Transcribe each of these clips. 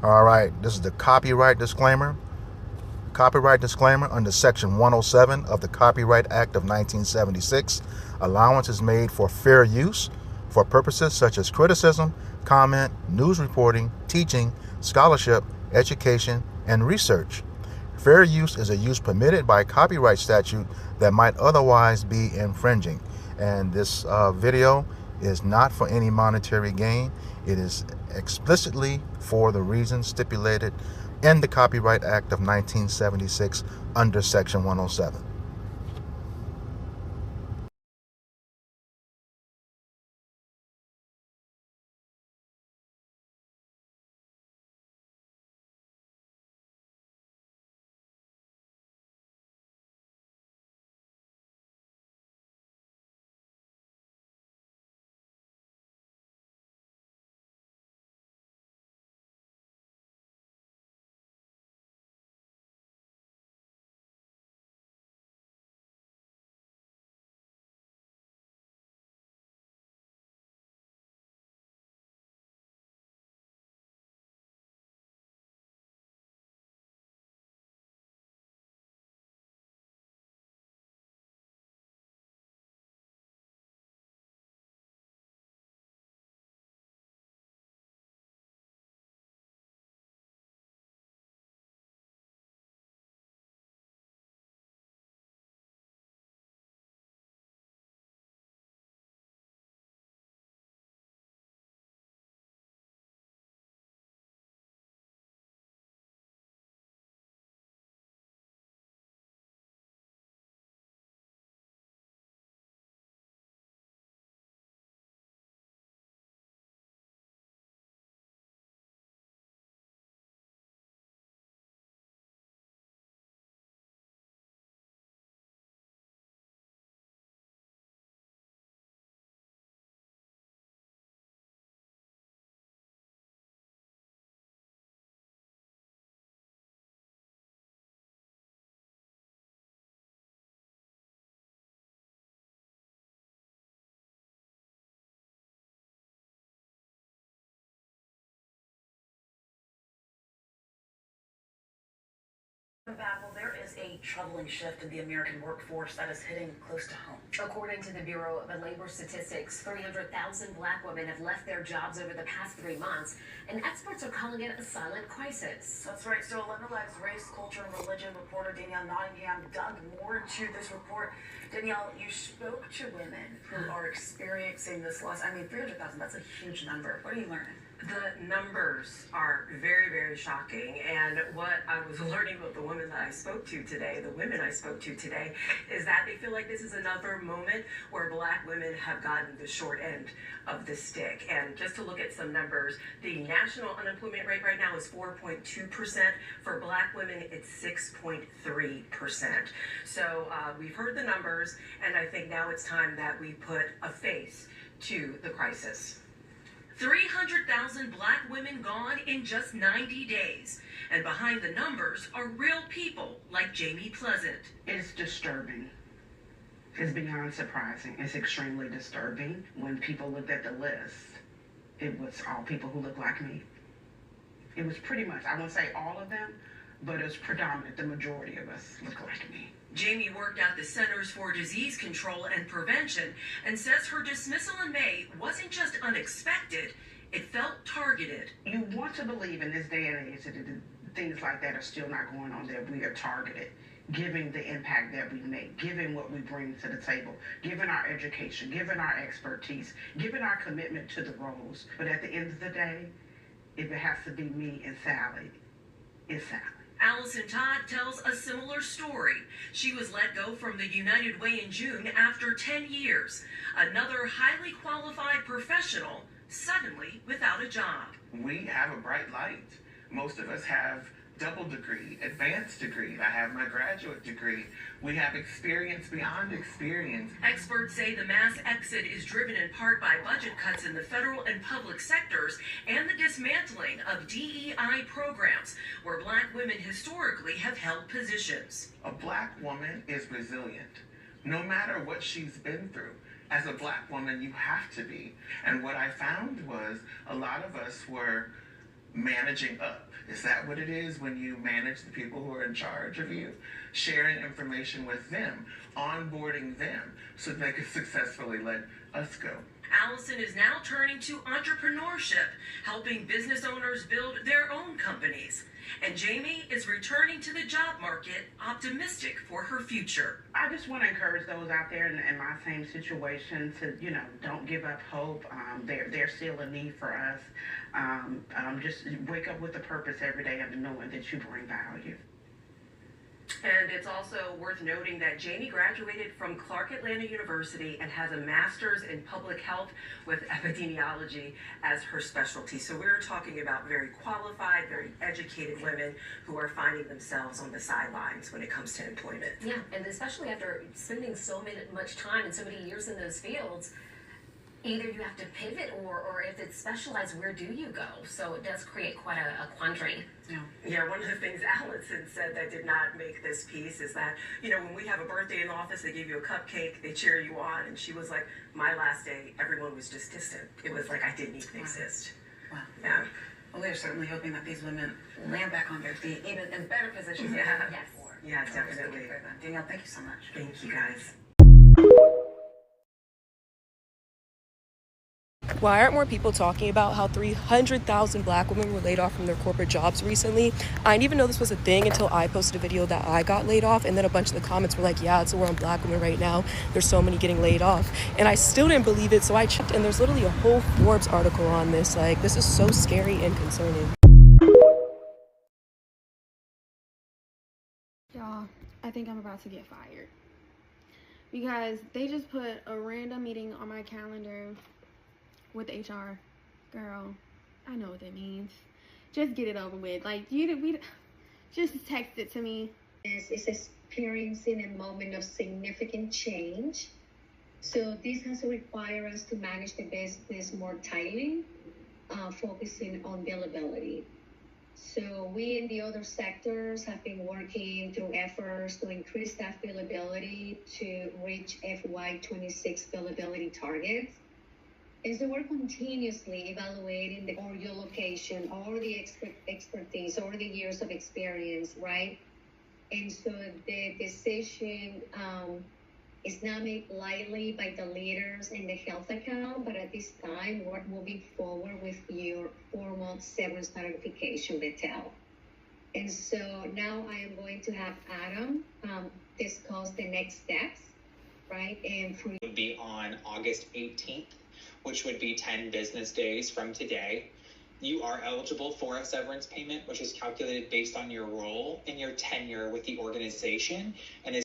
All right, this is the copyright disclaimer. Copyright disclaimer under Section 107 of the Copyright Act of 1976. Allowance is made for fair use for purposes such as criticism, comment, news reporting, teaching, scholarship, education, and research. Fair use is a use permitted by copyright statute that might otherwise be infringing. And this video is not for any monetary gain. It is explicitly for the reasons stipulated in the Copyright Act of 1976 under Section 107. Well, there is a troubling shift in the American workforce that is hitting close to home. According to the Bureau of Labor Statistics, 300,000 black women have left their jobs over the past 3 months, and experts are calling it a silent crisis. That's right. So 11 Legs race, culture, and religion reporter Danielle Nottingham dug more into this report. Danielle, you spoke to women who are experiencing this loss. I mean, 300,000, that's a huge number. What are you learning? The numbers are very, very shocking. And what I was learning about the women that I spoke to today, the women I spoke to today, is that they feel like this is another moment where black women have gotten the short end of the stick. And just to look at some numbers, the national unemployment rate right now is 4.2%. For black women, it's 6.3%. So we've heard the numbers, and I think now it's time that we put a face to the crisis. 300,000 black women gone in just 90 days. And behind the numbers are real people like Jamie Pleasant. It's disturbing. It's beyond surprising. It's extremely disturbing. When people looked at the list, it was all people who look like me. It was pretty much, I won't say all of them, but it's predominant. The majority of us look like me. Jamie worked at the Centers for Disease Control and Prevention and says her dismissal in May wasn't just unexpected, it felt targeted. You want to believe in this day and age that things like that are still not going on, that we are targeted, given the impact that we make, given what we bring to the table, given our education, given our expertise, given our commitment to the roles. But at the end of the day, if it has to be me and Sally, it's Sally. Allison Todd tells a similar story. She was let go from the United Way in June after 10 years. Another highly qualified professional suddenly without a job. We have a bright light. Most of us have double degree, advanced degree. I have my graduate degree. We have experience beyond experience. Experts say the mass exit is driven in part by budget cuts in the federal and public sectors and the dismantling of DEI programs where black women historically have held positions. A black woman is resilient, no matter what she's been through. As a black woman, you have to be. And what I found was a lot of us were managing up. Is that what it is when you manage the people who are in charge of you? Sharing information with them, onboarding them so they can successfully let us go. Allison is now turning to entrepreneurship, helping business owners build their own companies. And Jamie is returning to the job market, optimistic for her future. I just want to encourage those out there in my same situation to, don't give up hope. There's still a need for us. Just wake up with a purpose every day of knowing that you bring value. And it's also worth noting that Jamie graduated from Clark Atlanta University and has a master's in public health with epidemiology as her specialty. So we're talking about very qualified, very educated women who are finding themselves on the sidelines when it comes to employment. Yeah, and especially after spending much time and so many years in those fields, either you have to pivot or if it's specialized, where do you go? So it does create quite a quandary. Yeah, one of the things Allison said that did not make this piece is that, when we have a birthday in the office, they give you a cupcake, they cheer you on, and she was like, my last day, everyone was just distant. It was like I didn't even exist. Wow. Yeah. Well, we're certainly hoping that these women land back on their feet, even in better positions than Yeah. ever before. Yeah, So we're definitely. speaking for them. Danielle, thank you so much. Thank you, guys. Why aren't more people talking about how 300,000 black women were laid off from their corporate jobs recently? I didn't even know this was a thing until I posted a video that I got laid off, and then a bunch of the comments were like, yeah, it's a war on black women right now. There's so many getting laid off. And I still didn't believe it, so I checked, and there's literally a whole Forbes article on this. Like, this is so scary and concerning. Y'all, I think I'm about to get fired. Because they just put a random meeting on my calendar with HR. Girl, I know what that means. Just get it over with. Like, we just text it to me. Is experiencing a moment of significant change. So this has required us to manage the business more tightly, focusing on billability. So we in the other sectors have been working through efforts to increase staff billability to reach FY26 billability targets. And so we're continuously evaluating your location, or the expertise, or the years of experience, right? And so the decision is not made lightly by the leaders in the health account, but at this time, we're moving forward with your formal severance notification detail. And so now I am going to have Adam discuss the next steps, right? And for would be on August 18th, which would be 10 business days from today. You are eligible for a severance payment, which is calculated based on your role and your tenure with the organization. And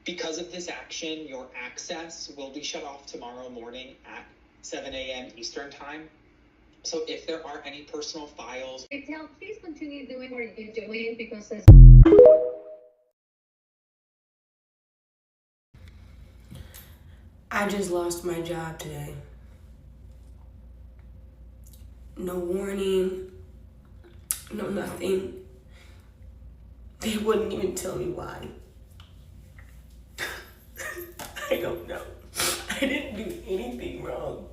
because of this action, your access will be shut off tomorrow morning at 7 a.m. Eastern time. So if there are any personal files, please continue doing what you're doing, because I just lost my job today. No warning, no nothing. They wouldn't even tell me why. I don't know. I didn't do anything wrong.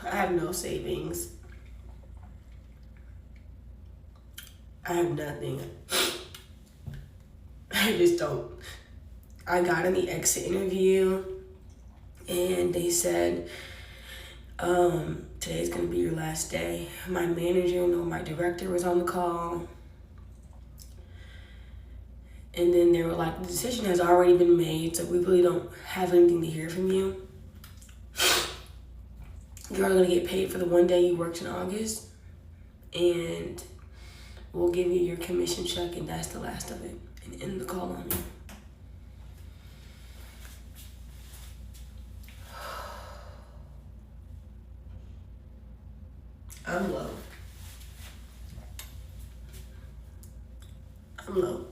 I have no savings. I have nothing. I just don't. I got in the exit interview and they said, today's gonna be your last day. My manager nor my director was on the call. And then they were like, the decision has already been made, so we really don't have anything to hear from you. You're gonna get paid for the one day you worked in August, and we'll give you your commission check, and that's the last of it. And end the call on me. I'm low. I'm low.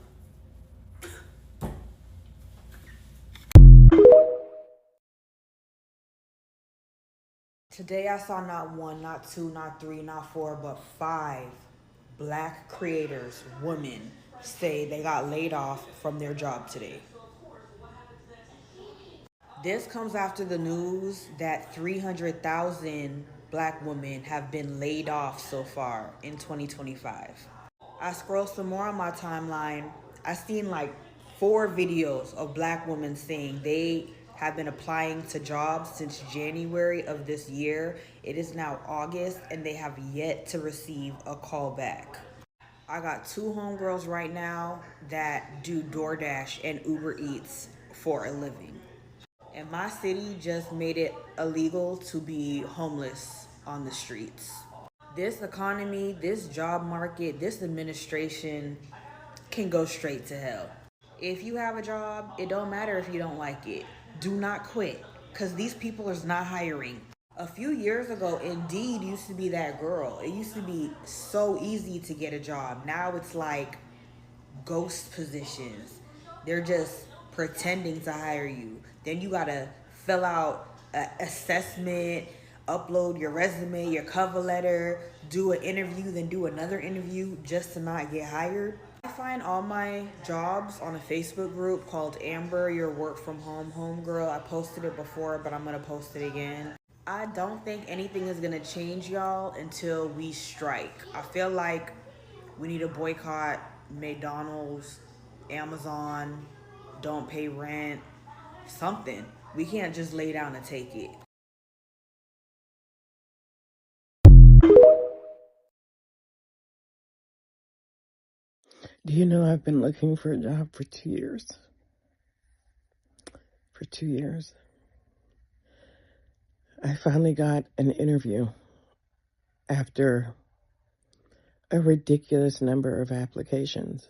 Today I saw not one, not two, not three, not four, but 5 black creators, women, say they got laid off from their job today. This comes after the news that 300,000 black women have been laid off so far in 2025. I scrolled some more on my timeline. I seen like 4 videos of black women saying they have been applying to jobs since January of this year. It is now August and they have yet to receive a call back. I got 2 homegirls right now that do DoorDash and Uber Eats for a living. And my city just made it illegal to be homeless on the streets. This economy, this job market, this administration can go straight to hell. If you have a job, it don't matter if you don't like it. Do not quit, because these people is not hiring. A few years ago, Indeed used to be that girl. It used to be so easy to get a job. Now it's like ghost positions. They're just pretending to hire you. Then you gotta fill out an assessment, upload your resume, your cover letter, do an interview, then do another interview just to not get hired. I find all my jobs on a Facebook group called Amber, Your Work From Home Homegirl. I posted it before, but I'm gonna post it again. I don't think anything is gonna change, y'all, until we strike. I feel like we need to boycott McDonald's, Amazon, don't pay rent, something. We can't just lay down and take it. Do you know I've been looking for a job for 2 years? For 2 years. I finally got an interview after a ridiculous number of applications.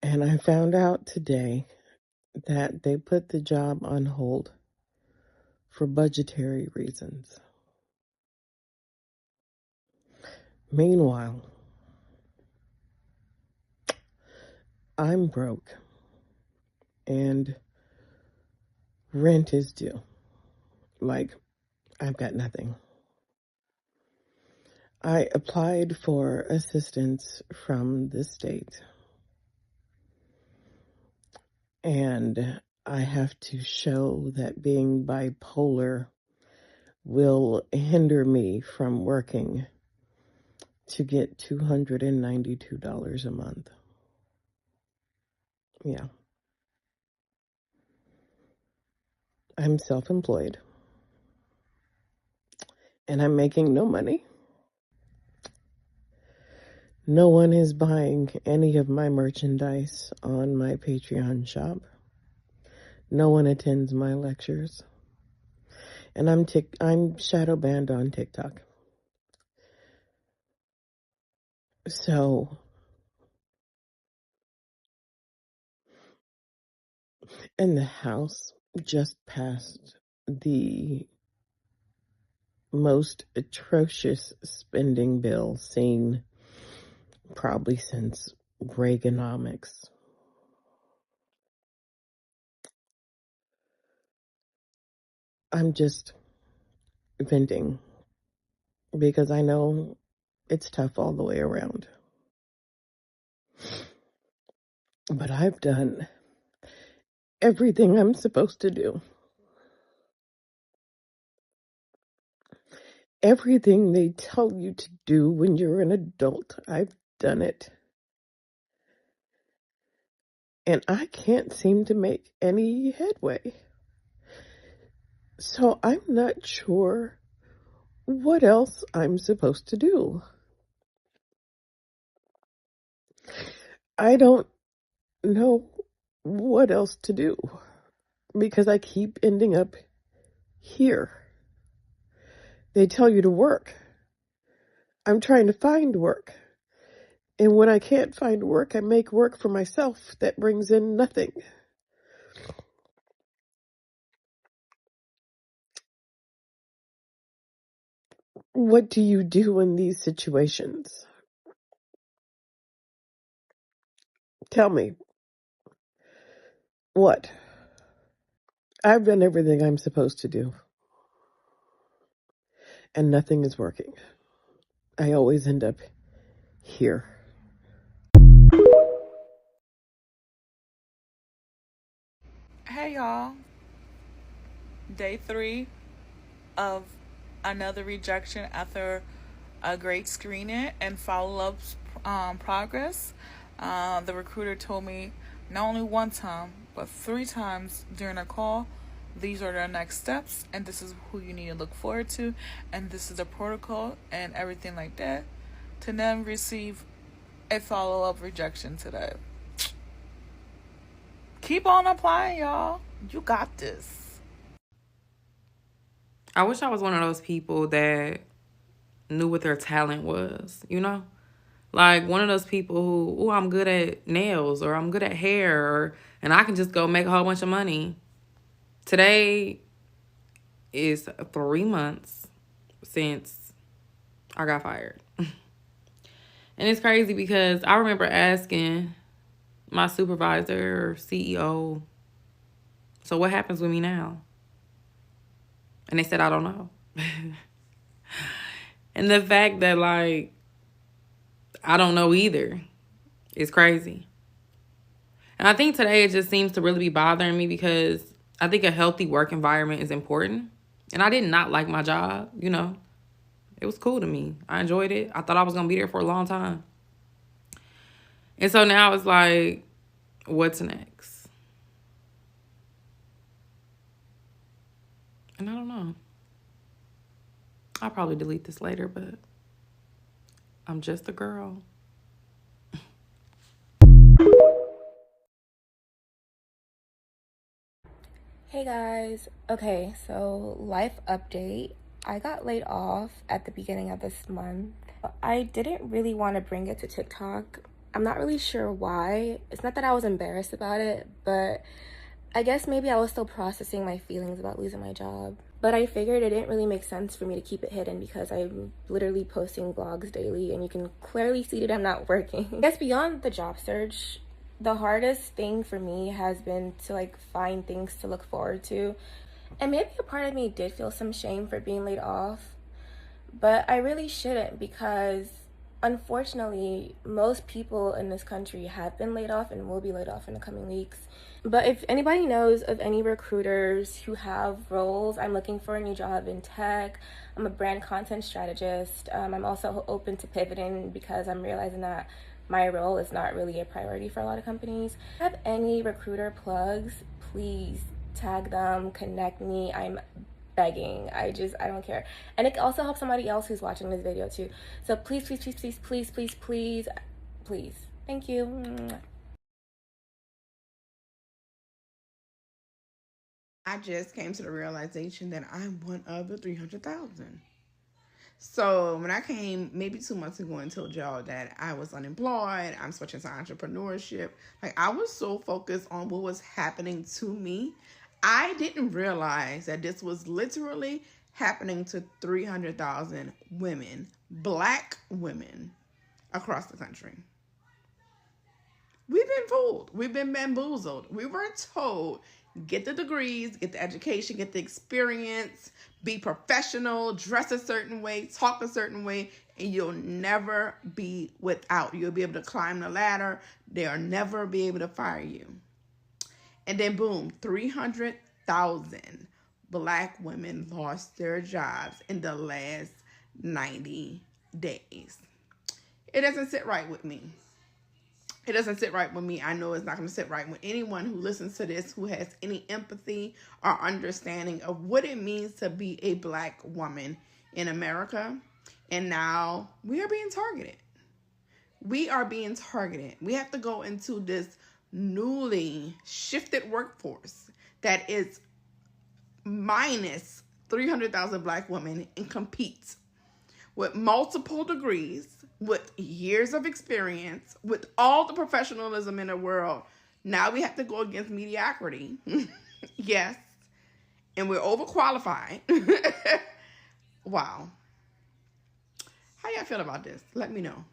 And I found out today that they put the job on hold for budgetary reasons. Meanwhile, I'm broke and rent is due. Like, I've got nothing. I applied for assistance from the state, and I have to show that being bipolar will hinder me from working to get $292 a month. Yeah. I'm self-employed, and I'm making no money. No one is buying any of my merchandise on my Patreon shop. No one attends my lectures. And I'm shadow banned on TikTok. So, and the House just passed the most atrocious spending bill seen probably since Reaganomics. I'm just venting because I know it's tough all the way around. But I've done everything I'm supposed to do. Everything they tell you to do when you're an adult, I've done it. And I can't seem to make any headway. So I'm not sure what else I'm supposed to do. I don't know what else to do because I keep ending up here. They tell you to work. I'm trying to find work. And when I can't find work, I make work for myself that brings in nothing. What do you do in these situations? Tell me. What? I've done everything I'm supposed to do. And nothing is working. I always end up here. Hey y'all, day 3 of another rejection after a great screening and follow-up progress. The recruiter told me not only one time but 3 times during a call, these are the next steps and this is who you need to look forward to and this is the protocol and everything like that, to then receive a follow-up rejection today. Keep on applying, y'all. You got this. I wish I was one of those people that knew what their talent was, you know? Like one of those people who, I'm good at nails or I'm good at hair and I can just go make a whole bunch of money. Today is 3 months since I got fired. And it's crazy because I remember asking my supervisor or CEO, so what happens with me now? And they said, I don't know. And the fact that, like, I don't know either is crazy. And I think today it just seems to really be bothering me because I think a healthy work environment is important. And I did not like my job, you know. It was cool to me. I enjoyed it. I thought I was going to be there for a long time. And so now it's like, what's next? And I don't know. I'll probably delete this later, but I'm just a girl. Hey guys. Okay, so life update. I got laid off at the beginning of this month. I didn't really want to bring it to TikTok. I'm not really sure why. It's not that I was embarrassed about it, but I guess maybe I was still processing my feelings about losing my job. But I figured it didn't really make sense for me to keep it hidden because I'm literally posting vlogs daily and you can clearly see that I'm not working. I guess beyond the job search, the hardest thing for me has been to like find things to look forward to. And maybe a part of me did feel some shame for being laid off, but I really shouldn't because unfortunately, most people in this country have been laid off and will be laid off in the coming weeks. But if anybody knows of any recruiters who have roles, I'm looking for a new job in tech. I'm a brand content strategist. I'm also open to pivoting because I'm realizing that my role is not really a priority for a lot of companies. If you have any recruiter plugs, please tag them, connect me. I'm begging. I don't care. And it also helps somebody else who's watching this video too. So please, please, please, please, please, please, please, please. Thank you. I just came to the realization that I'm one of the 300,000. So when I came maybe 2 months ago and told y'all that I was unemployed, I'm switching to entrepreneurship, like I was so focused on what was happening to me, I didn't realize that this was literally happening to 300,000 women, Black women across the country. We've been fooled. We've been bamboozled. We were told, get the degrees, get the education, get the experience, be professional, dress a certain way, talk a certain way, and you'll never be without. You'll be able to climb the ladder. They'll never be able to fire you. And then boom, 300,000 Black women lost their jobs in the last 90 days. It doesn't sit right with me. It doesn't sit right with me. I know it's not going to sit right with anyone who listens to this, who has any empathy or understanding of what it means to be a Black woman in America. And now we are being targeted. We are being targeted. We have to go into this newly shifted workforce that is minus 300,000 Black women and compete with multiple degrees, with years of experience, with all the professionalism in the world. Now we have to go against mediocrity. Yes. And we're overqualified. Wow. How y'all feel about this? Let me know.